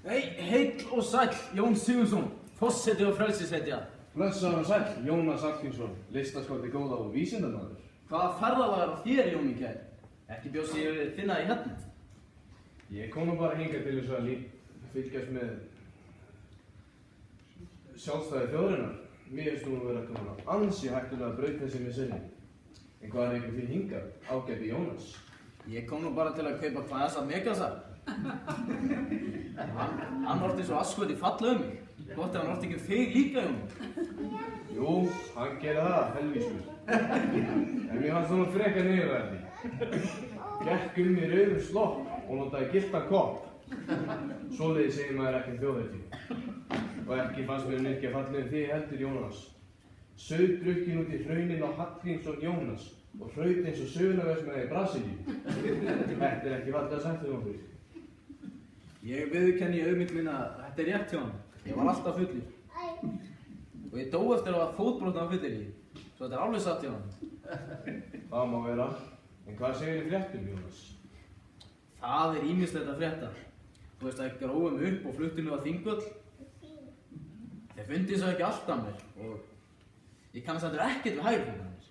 Heill og sæll, Jón Sigurðsson, forseti og frelsishetja. Blessaður og sæll, Jónas Hallgrímsson, listaskáti góða og vísindamaður. Hvaða ferðalag á þér, Jón Mikael? Ekki bjóst ég við þinna í hérna? Ég kom nú bara hingað til þess að fylgjast með sjálfstæði þjóðarinnar. Mér finnst nú að vera komin á ansi hættulega braut þessi með sinni. En hvað er ykkur þín hingað, ágæti Jónas? Ég kom nú bara til að kaupa Klasa Megasar. Hann orti svo askvöti falla mig. Gott ef hann orti ekki þig líka, Jón. Jú, hann gerði það, helvískur. En mér fannst það nú frekar niðurverði. Gekk í rauðum slopp og notaði gylltan kopp. Svoleiðis segir maður ekki þjóðhetju. Og ekki fannst mér ekki að falla þig heldur, Jónas. Sauð drukkin út í hraunin á Hallgrímsson Jónas og hraut eins og sögunaversmiða í Brasilíu. Þetta er ekki valdið að sættu okkur. Ég viðurkenni í auðmýkt minna að þetta er rétt hjá hann. Ég var alltaf fullur. Og ég dó eftir að hafa fótbrotna á fylliríi. Svo þetta er alveg satt hjá hann. Það má vera. En hvað segir þið fréttum, Jónas? Það er ýmislegt að frétta. Þú veist að ég grófum upp og fluttum við á Þingvöll. Þeir fundið svo ekki allt af mér og ég kannast heldur ekkert við hægri hans.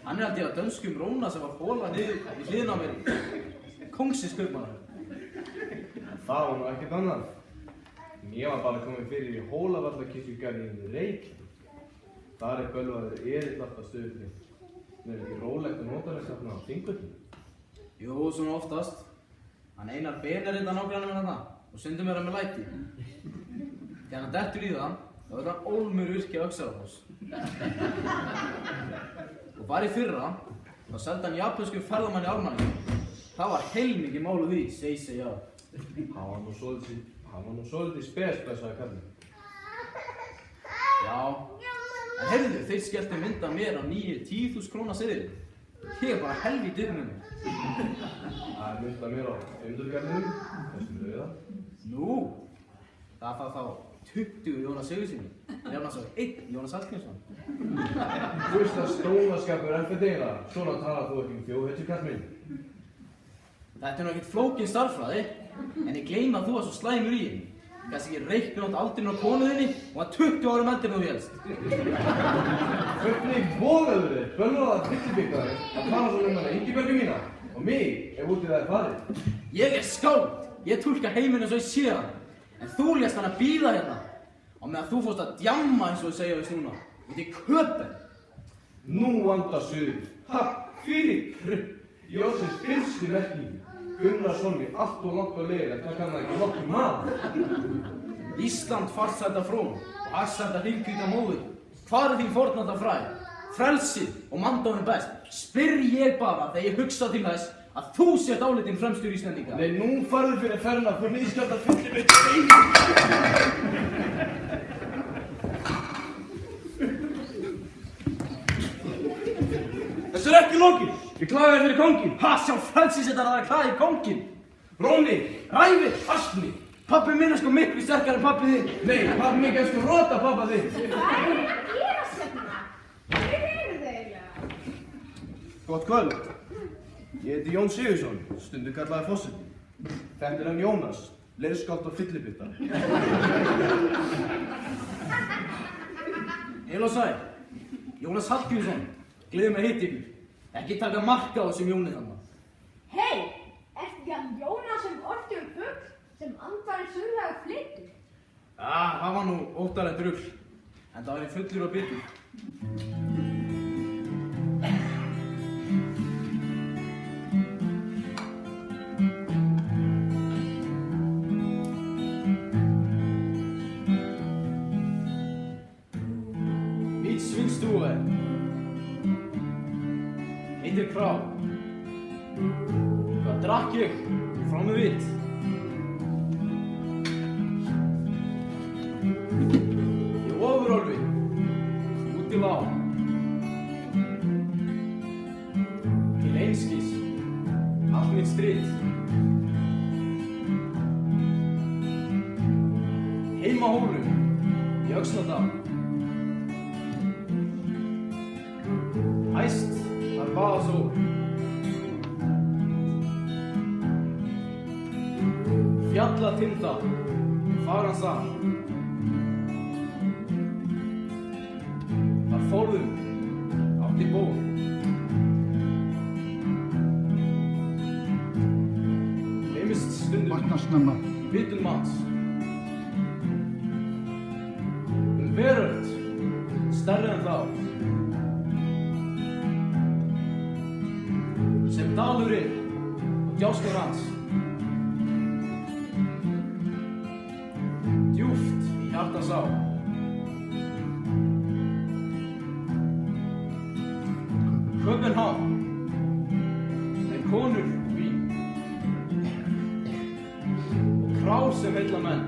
Hann er haldið að dönskum róna sem var hólað niður í hliðina á mér kóngsins kaupmanna. Það var nú ekkert annað. Ég var bara komin fyrir í Hólavallakirkjugarðinum við Reykjavík. Þar er bölvaður erill alltaf stöðullinn. Það er ekki rólegt að nota þess aftur á Þingvöllum. Jú, svona oftast. Hann Einar Ben er reynda nágranninn með þarna og stundum er hann með læti. Þegar hann dettur í það, þá er hann ólmur virki á Öxarárfoss. Og bara í fyrra, þá seldi hann japanskum ferðamanni í Ármanni. Það var heilmikið mál úr því, segi já. Hann var nú svolítið spesblessaði kallinn. Já, en heyrðu, þeir skelltu mynd af mér á nýju 10.000 króna seðilinn. Ég er bara helvíti upp með mig. Það er mynd af mér á Undurgarðinum, þessum rauða. Nú, það þá 20 Jónas Sigurðsssyni, nefna svo 1 Jónas Hallgrímsson. Þú veist að stónaskapur er fyrir þig það, svona talar þú ekki þjóðhetju kall minn. Þetta er nú ekkert flókin starffræði, en ég gleymi að þú var svo slæmur í henni. Kannski ekki reikna út aldurinn á konuðinni og að 20 árum eldri en þú hélst. Hvernig vogaðu þig, bölvaða villibyggaði, að tala svona hana Ingibjörgu mína og mig ef útið það er farið? Ég er skáld, ég túlka heiminn eins og ég sé hann, en þú lést hann að bíða hérna og meðan þú fórst að djamma eins og þú segja við snúna, út í köpen. Nú vandar suður, fyrir krupp, Jósefs fyrstu merkingu. Gunnarsson við allt og langt á leið, en það kann það ekki nokkur maður. Ísland farsælda frón og hagsælda hringkvíta móður. Hvar er þín fornalda fræð? Frelsið og manndóminn best. Spyr ég bara þegar ég hugsa til þess að þú sért álitinn fremstur Íslendinga. Nei, nú farðu fyrir ferna fyrir nýskjaldar fyrir mitt einu. Þessu er ekki lokið. Ég klæði þér fyrir kónginn. Ha, sjá frelsisettar að það klæði kónginn. Róni, Ræfið, astmi. Pabbi minn er sko miklu sterkari en pabbi þinn. nei, pabbi mig er sko rota pappa þinn. Hvað er að gerast hérna? Hver eru þið eiginlega? Gott kvöld. Ég heiti Jón Sigurðsson, stundum kallaði forseti. Þetta er hann Jónas, leirskáld og fyllibitta. Heil og sæl. Jónas Hallgrímsson. Gleður mig að hitta ykkur. Ekki taka marka á þessum Jóni þarna. Hei, ertu ekki hann Jónas sem orti fugl sem andvari suðlega flytur? Það var nú óttalegt rugl. En það var ég fullur og bitur. Mitt svinnstúi heitir Krá. Hvað drakk ég frá mig vitt? Í ofurálfi, út í lág. Til einskis, allt mitt strit. Heima hólum, í Öxnadal. Hæst, þar baða sól. Fjallatinda Fagran sal. Þar fórum átt í ból. Gleymist stundum Vakna snemma. í vitum manns. Veröld stærri en þá. Sem dalurinn og djáskur hans. Djúpt í hjarta sá. Köpenhavn með konur og vín og krá sem heilla menn.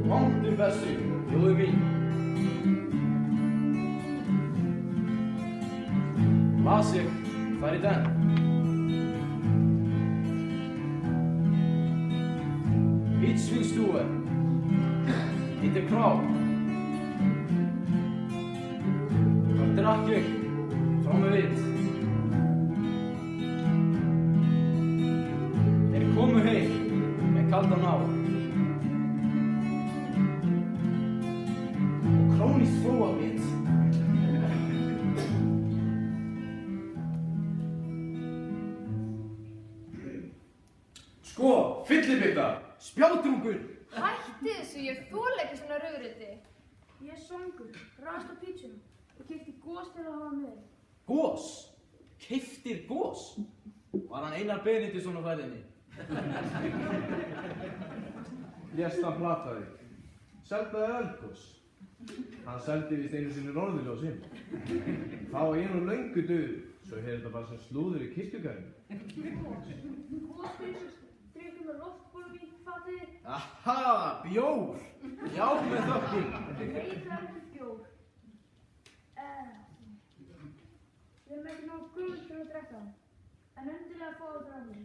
Langt vestur, þjóðu mín. Las ég þar í den. Hitsvingsstue, hittir krá. Þar drakk ég frá með vit. Þeir komu heim með kaldan á. Og krónist fóa mitt. Sko, fyllibita, spjátrungur. Hætti þessu, ég þoli ekki svona rauðriti. Ég er svangur, rast á pítsuna og keypti gos til að hafa með. Gos? Keyptir gos? Var hann Einar Benediktsson á ferðinni? Lést hann plataði. Seldaði eldgos. Hann seldi víst einu sinni norðurljósinn. Þá var ég nú löngu dauður, svo hefði þetta bara sem slúður í kirkjugarðinum. Gospilsur, drykkum með loftbólum í fatið. Aha, bjór! Já, með þökkum. Nei, það er ekki bjór. Við erum ekki nógu gömul til að drekka það. En endilega fá það drafið.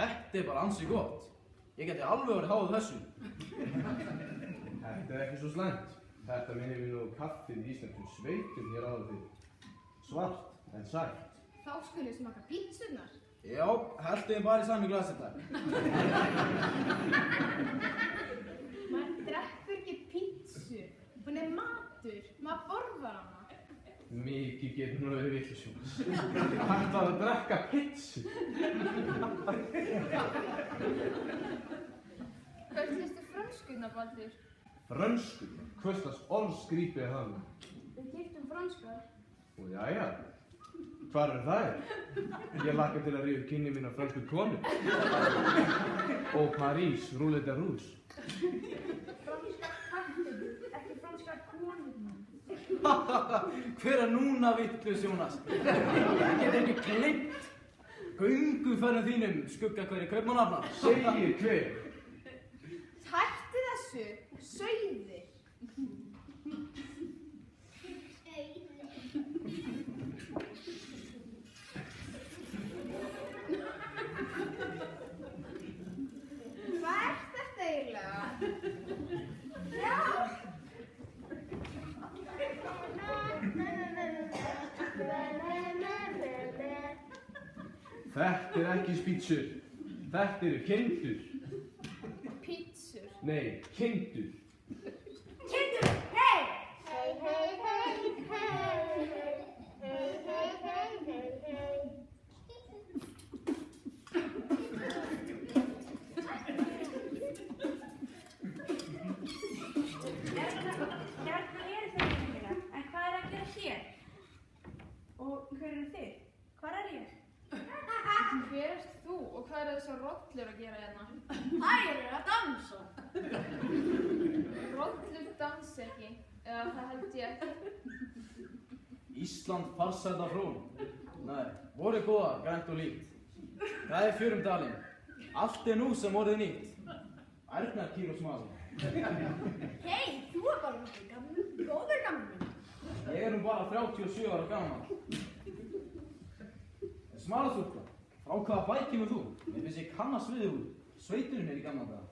Þetta er bara ansi gott. Ég geti alveg verið háð þessu. Þetta er ekki svo slæmt. Þetta minnir mér nú kaffið í íslenskum sveitum hér áður fyrir. Svart en sætt. Þá skulum smaka pítsurnar. Já, helltu þið bara í sami glasi þetta. Maður drekkur ekki pítsu. Hún er matur. Maður borðar hana. Mikið getur nú verið vitlausjóns. Hægt að drekka pitsu. Hvert listu frönskurnar, Baldur? Frönsku? Hvurslags orðskrípi er það nú? Við keyptum franskar. Og jæja, hvar er þær? Ég hlakka til að rífa kynni mín af frönsku konu. Og París, roulette de rouge. Franskar kartöflur, ekki franskar konurnar. Hver er núna vitlaus, Jónas? Ég get ekki gleymt gönguferðum þínum, skugga hverju kaupmannahafnar. Segir hver? Hætti þessu, sauðir. Hvað er þetta eiginlega? Já! Þetta er ekki spítsur. Þetta eru kindur. Pítsur. Nei, kindur. Kindur, hei! Hey, hey, hey, hey, hey, hey, hey, hey, hey. Hérna eru þau mikilvæg, en hvað er að gera hér? Og hver eru þið? Hvar er ég? Hver erst þú og hvað eru þessar rollur að gera hérna? Þær eru að dansa. Rollur dansa ekki. Eða það held ég ekki. Ísland farsælda frón. Nei, voru góða, grænt og líkt. Það er fjörum dalinn. Allt er nú sem orðið nýtt. Ærnar kýr og smala. Hei, þú er bara góður gamli minn. Ég er nú bara 37 ára gammal. Smalastúlka, frá hvaða bæ kemur þú? Mér finnst ég kannast við úr sveiturinn í gamla daga.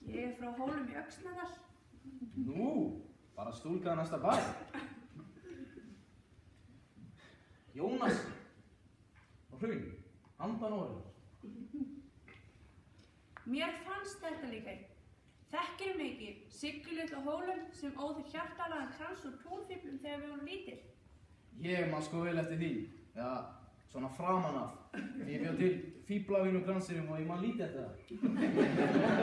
Ég er frá Hólum í Öxnadal. Nú, bara stúlka að næsta bæ. Jónas og Hraun, handan orðið. Mér fannst þetta líka einn. Þekkir mikið Sigurlut á Hólum sem óður hjartalagan krans úr túnfíflum þegar við vorum lítil. Ég man sko vel eftir því. Já, svona framan af. Því ég bjóð til fíblavín og kransirum og ég man lítið eftir það.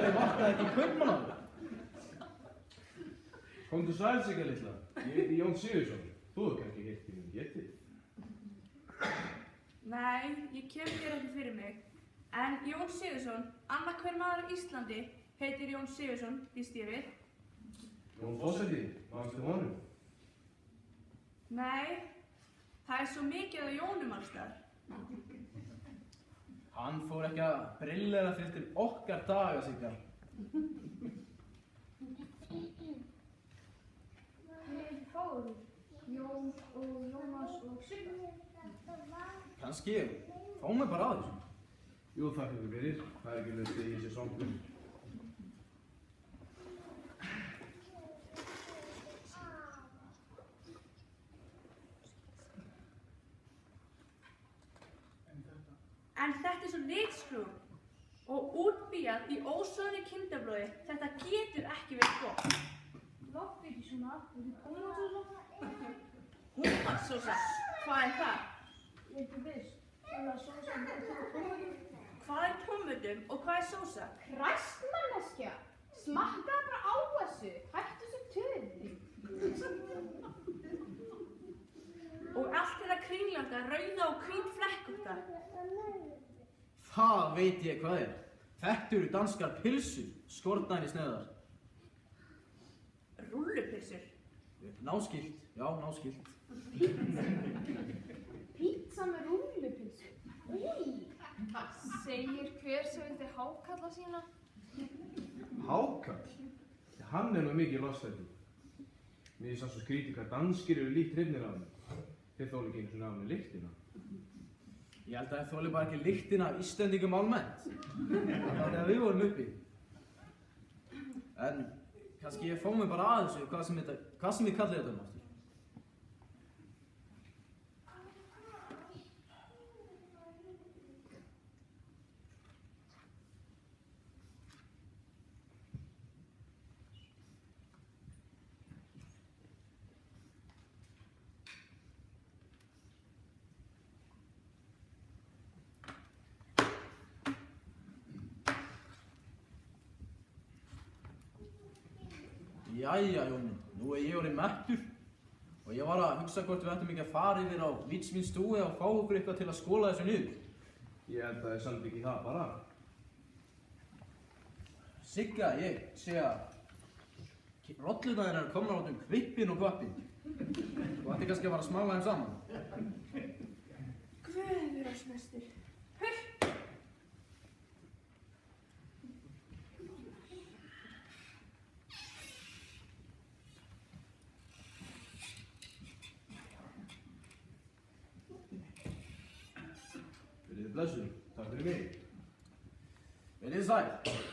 Ég vaknaði ekki í kaupmannaðu. Komdu sæl sig litla. Ég heiti Jón Sigurðsson. Þú hefur kannski heyrt í mér getið. Nei, ég kem þér ekki fyrir mig. En Jón Sigurðsson, annað hver maður á Íslandi, heitir Jón Sigurðsson, býst ég við. Jón Fosseti, manstu honum? Nei, það er svo mikið af Jónum alls þar. Hann fór ekki að brillera fyrir til okkar daga, Siggar. Við erum fáið. Jón og Jónas og Sigga. Kannski, fáum við bara að þessu. Jú, þakka ykkur fyrir. Það er ekki löst að ég sé songur. En þetta er svo litskrúð og útbíjað í ósoðnu kindablóði. Þetta getur ekki verið gott. Láttu ekki svona, við erum tómatsósa. Húmansósa, hvað er það? Ég er ekki viss. Það er sósa með tómatum. Hvað er tómatum og hvað er sósa? Kræstmanneskja! Smakkaðu bara á þessu. Hættu þessu töði. Og allt þetta kringlanda, rauða og hvít flekkótta. Það veit ég hvað er. Þetta eru danskar pilsur, skornar í sneðar. Rúllupylsur. Náskilt, já, náskilt. Pizza með rúllupylsu. Segir hver sem vildi hákalla sína. Hákarl? Hann er nú mikið lostættur. Mér finnst það svo skrítið hvað danskir eru líkt hrifnir af henni. Þeir þóla ekki einu svona af henni lyktina. Ég held að það þóli bara ekki lyktina af Íslendingum almennt. Það var þegar við vorum uppi. En kannski ég fóð mig bara að þessu hvað sem við kallið þetta aftur. Jæja, Jón, nú er ég orðinn mettur og ég var að hugsa hvort við ættum ekki að fara yfir á Vítsmínstúi og fá okkur eitthvað til að skóla þessu niður. Ég held að það er samt ekki það bara. Sigga, ég sé að rollurnar þeirra komnar át kvippin og kvappin. Þú ætti kannski að fara að smála þeim saman. Guður ásmestur. Verið þið blessuð. Takk fyrir mig. Verið þið sæl.